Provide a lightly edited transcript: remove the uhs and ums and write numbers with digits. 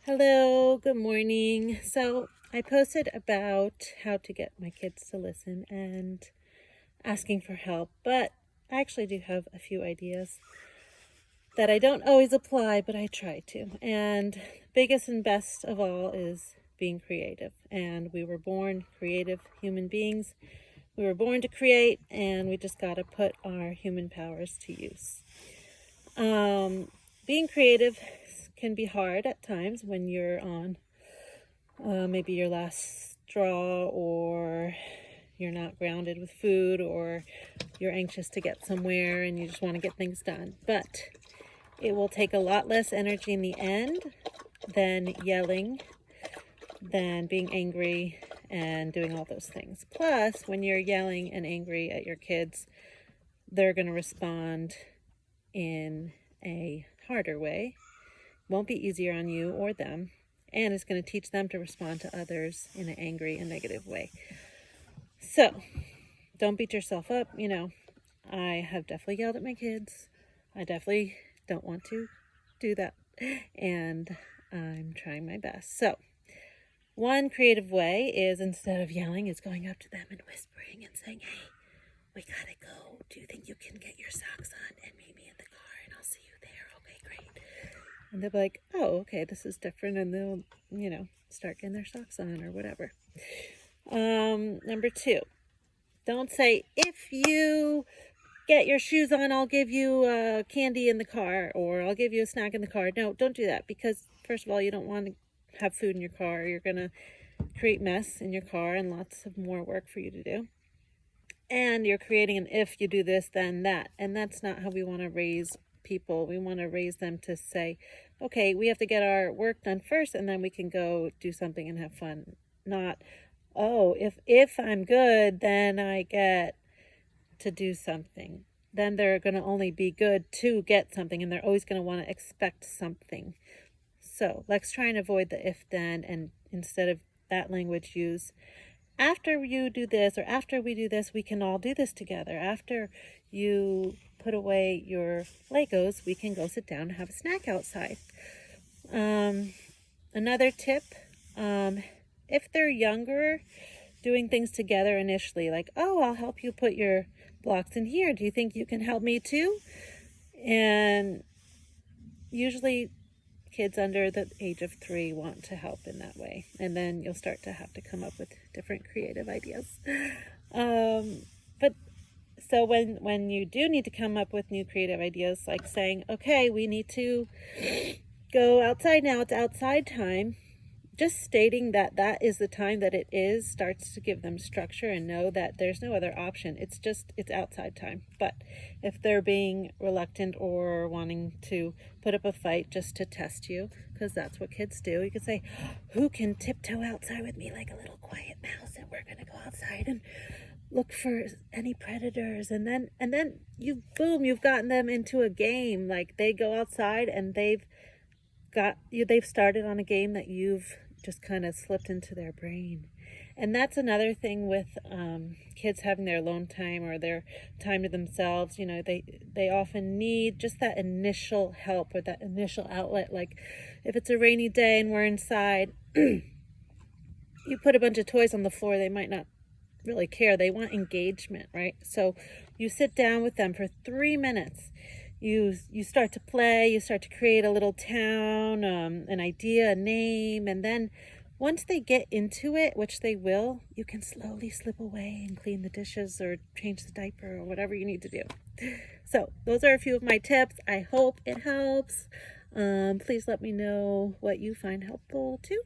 Hello, good morning. So I posted about how to get my kids to listen and asking for help, but I actually do have a few ideas that I don't always apply, but I try to. And biggest and best of all is being creative. And we were born creative human beings. We were born to create, and we just got to put our human powers to use. Being creative can be hard at times when you're on maybe your last straw, or you're not grounded with food, or you're anxious to get somewhere and you just want to get things done. But it will take a lot less energy in the end than yelling, than being angry and doing all those things. Plus, when you're yelling and angry at your kids, they're going to respond in a harder way. Won't be easier on you or them, and it's going to teach them to respond to others in an angry and negative way. So don't beat yourself up. I have definitely yelled at my kids. I definitely don't want to do that, and I'm trying my best. So one creative way is, instead of yelling, is going up to them and whispering and saying, "Hey, we gotta go. Do you think you can get your socks on and meet me in the car, and I'll see you there? Okay, great." And they'll be like, "Oh, okay, this is different." And they'll, start getting their socks on or whatever. Number two, don't say, "If you get your shoes on, I'll give you candy in the car, or I'll give you a snack in the car." No, don't do that, because first of all, you don't want to have food in your car. You're going to create mess in your car and lots of more work for you to do. And you're creating an "if you do this, then that." And that's not how we want to raise people. We want to raise them to say, okay, we have to get our work done first, and then we can go do something and have fun. Not, oh, if I'm good, then I get to do something. Then they're going to only be good to get something, and they're always going to want to expect something. So let's try and avoid the if then, and instead of that language, use, after you do this, or after we do this, we can all do this together. After you put away your Legos, we can go sit down and have a snack outside. Another tip, if they're younger, doing things together initially, like, "Oh, I'll help you put your blocks in here. Do you think you can help me too?" And usually kids under the age of 3 want to help in that way, and then you'll start to have to come up with different creative ideas. But so when you do need to come up with new creative ideas, like saying, "Okay, we need to go outside now, it's outside time," just stating that that is the time that it is starts to give them structure and know that there's no other option. It's outside time. But if they're being reluctant or wanting to put up a fight just to test you, because that's what kids do, you could say, "Who can tiptoe outside with me like a little quiet mouse, and we're going to go outside and look for any predators." And then you've gotten them into a game. Like, they go outside and they've started on a game that you've just kind of slipped into their brain. And that's another thing with kids having their alone time or their time to themselves. They often need just that initial help or that initial outlet. Like, if it's a rainy day and we're inside, you put a bunch of toys on the floor, they might not really care. They want engagement, right? So you sit down with them for 3 minutes. You start to play, you start to create a little town, an idea, a name, and then once they get into it, which they will, you can slowly slip away and clean the dishes or change the diaper or whatever you need to do. So those are a few of my tips. I hope it helps. Please let me know what you find helpful too.